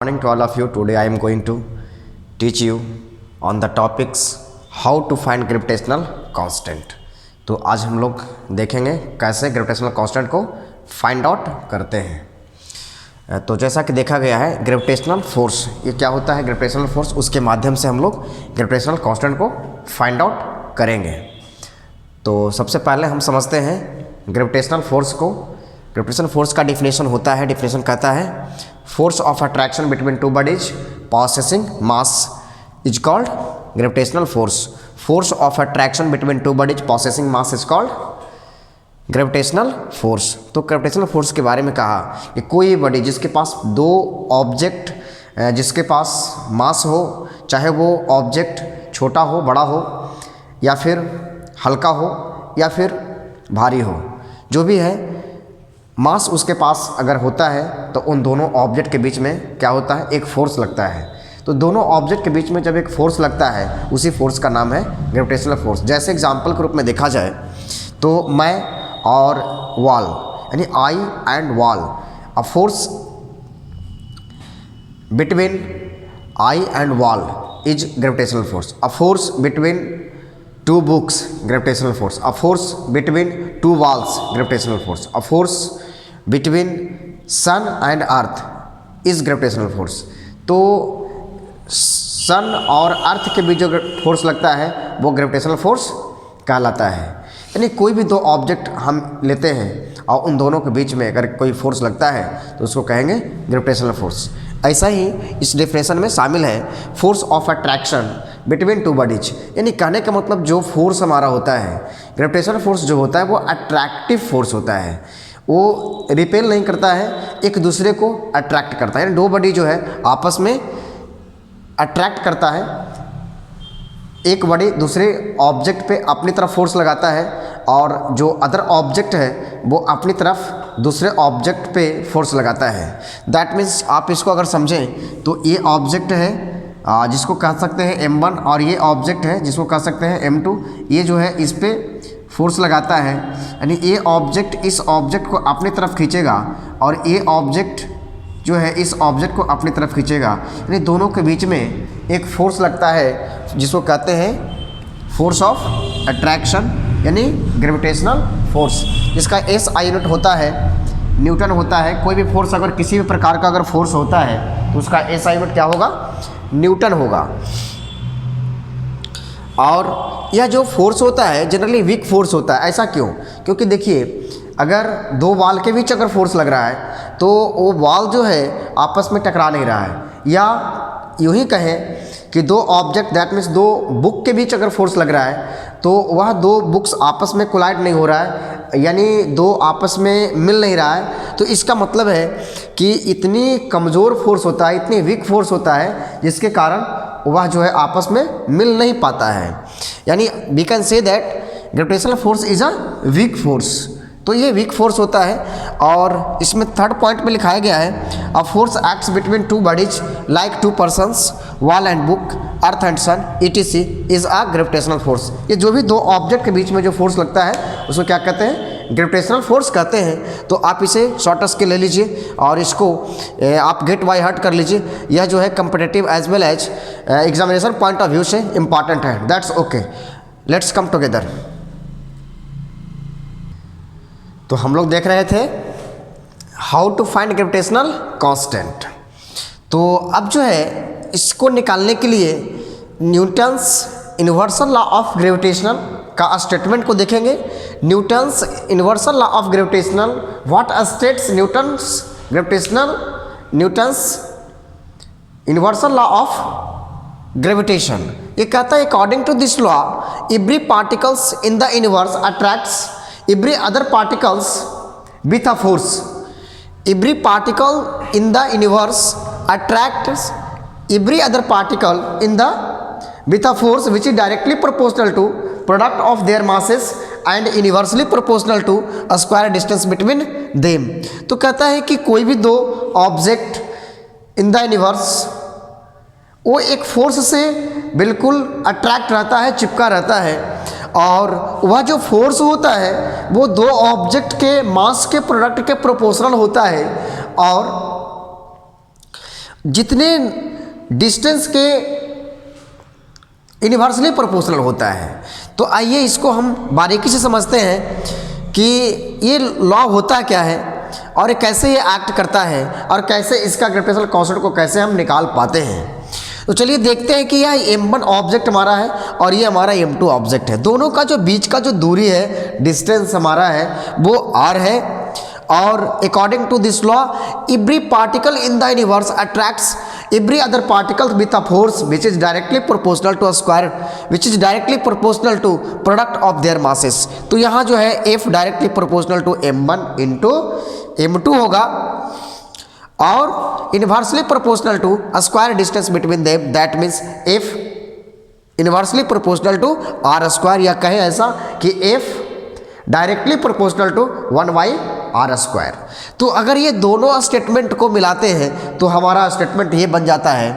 Morning to all of you. Today I am going to teach you on the topics how to find gravitational constant. तो आज हम लोग देखेंगे कैसे gravitational constant को find out करते हैं। तो जैसा कि देखा गया है ग्रेविटेशनल फोर्स, ये क्या होता है ग्रेविटेशनल फोर्स, उसके माध्यम से हम लोग ग्रेविटेशनल कांस्टेंट को फाइंड आउट करेंगे। तो सबसे पहले हम समझते हैं ग्रेविटेशनल फोर्स को। ग्रेविटेशनल फोर्स का डिफिनेशन होता है, डिफिनेशन कहता है force of attraction between two bodies possessing mass is called gravitational force. Force of attraction between two bodies possessing mass is called gravitational force. तो ग्रेविटेशनल फोर्स के बारे में कहा कि कोई बॉडी जिसके पास दो ऑब्जेक्ट, जिसके पास मास हो, चाहे वो ऑब्जेक्ट छोटा हो, बड़ा हो, या फिर हल्का हो, या फिर भारी हो, जो भी है, मास उसके पास अगर होता है तो उन दोनों ऑब्जेक्ट के बीच में क्या होता है, एक फोर्स लगता है। तो दोनों ऑब्जेक्ट के बीच में जब एक फोर्स लगता है, उसी फोर्स का नाम है ग्रेविटेशनल फोर्स। जैसे एग्जांपल के रूप में देखा जाए तो मैं और वॉल, यानी I and wall, a force between I and wall is gravitational force. A force between two books gravitational force, a force between two walls gravitational force, a force between sun and earth is gravitational force। तो सन और अर्थ के बीच जो force लगता है वो gravitational force कहलाता है। यानी कोई भी दो ऑब्जेक्ट हम लेते हैं और उन दोनों के बीच में अगर कोई फोर्स लगता है तो उसको कहेंगे ग्रेविटेशनल फोर्स। ऐसा ही इस डेफिनेशन में शामिल है force of attraction between two bodies. यानी कहने का मतलब जो फोर्स हमारा होता है, ग्रेविटेशनल फोर्स जो होता है वो अट्रैक्टिव फोर्स होता है, वो रिपेल नहीं करता है, एक दूसरे को अट्रैक्ट करता है। यानी दो बॉडी जो है आपस में अट्रैक्ट करता है, एक बॉडी दूसरे ऑब्जेक्ट पे अपनी तरफ फोर्स लगाता है और जो अदर ऑब्जेक्ट है वो अपनी तरफ दूसरे ऑब्जेक्ट पे फोर्स लगाता है। दैट मीन्स आप इसको अगर समझें तो ये ऑब्जेक्ट है जिसको कह सकते हैं M1 और ये ऑब्जेक्ट है जिसको कह सकते हैं M2। ये जो है इस पे फोर्स लगाता है, यानी ये ऑब्जेक्ट इस ऑब्जेक्ट को अपनी तरफ खींचेगा और ये ऑब्जेक्ट जो है इस ऑब्जेक्ट को अपनी तरफ खींचेगा। यानी दोनों के बीच में एक फोर्स लगता है जिसको कहते हैं फोर्स ऑफ अट्रैक्शन, यानी ग्रेविटेशनल फोर्स, जिसका SI यूनिट होता है न्यूटन होता है। कोई भी फोर्स अगर किसी भी प्रकार का अगर फोर्स होता है तो उसका SI यूनिट क्या होगा, न्यूटन होगा। और यह जो फोर्स होता है जनरली वीक फोर्स होता है। ऐसा क्यों? क्योंकि देखिए अगर दो वॉल के बीच अगर फोर्स लग रहा है तो वो वॉल जो है आपस में टकरा नहीं रहा है, या यूँ ही कहें कि दो ऑब्जेक्ट दैट मीन्स दो बुक के बीच अगर फोर्स लग रहा है तो वह दो बुक्स आपस में कोलाइड नहीं हो रहा है, यानी दो आपस में मिल नहीं रहा है। तो इसका मतलब है कि इतनी कमज़ोर फोर्स होता है, इतनी वीक फोर्स होता है जिसके कारण वह जो है आपस में मिल नहीं पाता है। यानी we can say that gravitational force is a weak force. तो ये वीक फोर्स होता है। और इसमें थर्ड पॉइंट में लिखाया गया है a force acts between two bodies like two persons wall and book earth and sun ETC is a gravitational force. ये जो भी दो ऑब्जेक्ट के बीच में जो फोर्स लगता है उसको क्या कहते हैं, ग्रेविटेशनल फोर्स कहते हैं। तो आप इसे शॉर्टकट के ले लीजिए और इसको आप गेट बाय हार्ट कर लीजिए। यह जो है competitive as well as examination point of view से इम्पॉर्टेंट है। That's okay, let's come together. तो हम लोग देख रहे थे how to find gravitational constant. तो अब जो है इसको निकालने के लिए Newton's universal law of gravitational का स्टेटमेंट को देखेंगे। Newton's universal law of gravitational, what states Newton's gravitational, Newton's universal law of gravitation. ये कहता है according to this law every particles in the universe attracts every other particles with a force। every particle in the universe attracts every other particle in the with a force which is directly proportional to product of their masses and inversely proportional to a square distance between them। तो कहता है कि कोई भी दो object in the universe वो एक force से बिल्कुल अट्रैक्ट रहता है, चिपका रहता है, और वह जो फोर्स होता है वो दो ऑब्जेक्ट के मास के प्रोडक्ट के प्रोपोर्शनल होता है। और जितने डिस्टेंस के इन्वर्सली प्रोपोर्शनल होता है। तो आइए इसको हम बारीकी से समझते हैं कि ये लॉ होता क्या है और कैसे ये एक्ट करता है और कैसे इसका ग्रेविटेशनल कांस्टेंट को कैसे हम निकाल पाते हैं। तो चलिए देखते हैं कि यह m1 ऑब्जेक्ट हमारा है और ये हमारा m2 ऑब्जेक्ट है। दोनों का जो बीच का जो दूरी है, डिस्टेंस हमारा है, वो r है। और according to this law every particle in the universe attracts every other particle with a force which is directly proportional to a square which is directly proportional to product of their masses। तो यहाँ जो है F directly proportional to m1 into m2 होगा और inversely proportional to a square distance between them, that means F inversely proportional to r square, या कहें ऐसा कि F directly proportional to 1/r square. तो अगर ये दोनों स्टेटमेंट को मिलाते हैं तो हमारा स्टेटमेंट ये बन जाता है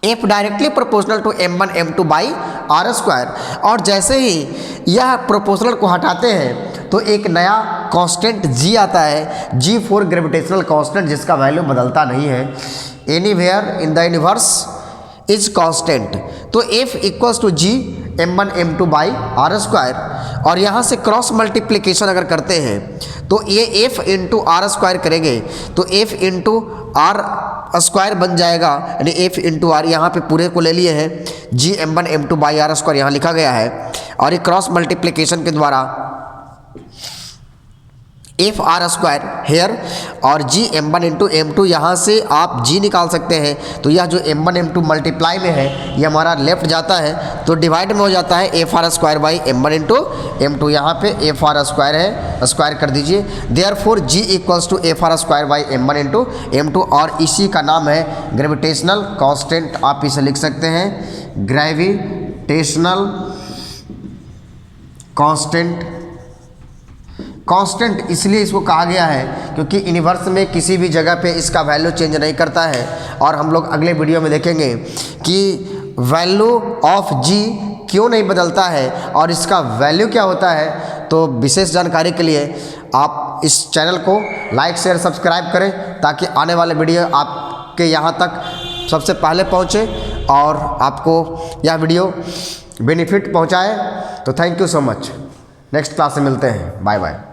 F directly proportional to m1 m2 by r square. और जैसे ही यह प्रोपोर्शनल को हटाते हैं तो एक नया कांस्टेंट g आता है, g फॉर ग्रेविटेशनल कांस्टेंट, जिसका वैल्यू बदलता नहीं है। Anywhere in the universe is constant. तो F equals to g m1 m2 by r square. और यहाँ से क्रॉस मल्टीप्लिकेशन अगर करते हैं तो ये F इंटू आर स्क्वायर करेंगे तो F इंटू आर स्क्वायर बन जाएगा, यानी F इंटू आर, यहाँ पे पूरे को ले लिए हैं, g m1 m2 by r square यहाँ लिखा गया है। और ये क्रॉस मल्टीप्लिकेशन के द्वारा एफ आर स्क्वायर हेयर और जी m1 इंटू m2, यहाँ से आप g निकाल सकते हैं। तो यह जो m1 m2 मल्टीप्लाई में है ये हमारा लेफ्ट जाता है तो डिवाइड में हो जाता है F r square by m1 into m2। यहाँ पे एफ आर स्क्वायर है, स्क्वायर कर दीजिए। Therefore g equals to F r square by m1 into m2। और इसी का नाम है ग्रेविटेशनल कांस्टेंट। आप इसे लिख सकते हैं ग्रेविटेशनल कांस्टेंट। कांस्टेंट इसलिए इसको कहा गया है क्योंकि यूनिवर्स में किसी भी जगह पे इसका वैल्यू चेंज नहीं करता है। और हम लोग अगले वीडियो में देखेंगे कि वैल्यू ऑफ g क्यों नहीं बदलता है और इसका वैल्यू क्या होता है। तो विशेष जानकारी के लिए आप इस चैनल को लाइक शेयर सब्सक्राइब करें ताकि आने वाले वीडियो आपके यहाँ तक सबसे पहले पहुँचे और आपको यह वीडियो बेनिफिट पहुँचाए। तो thank you so much. Next class में मिलते हैं। Bye bye.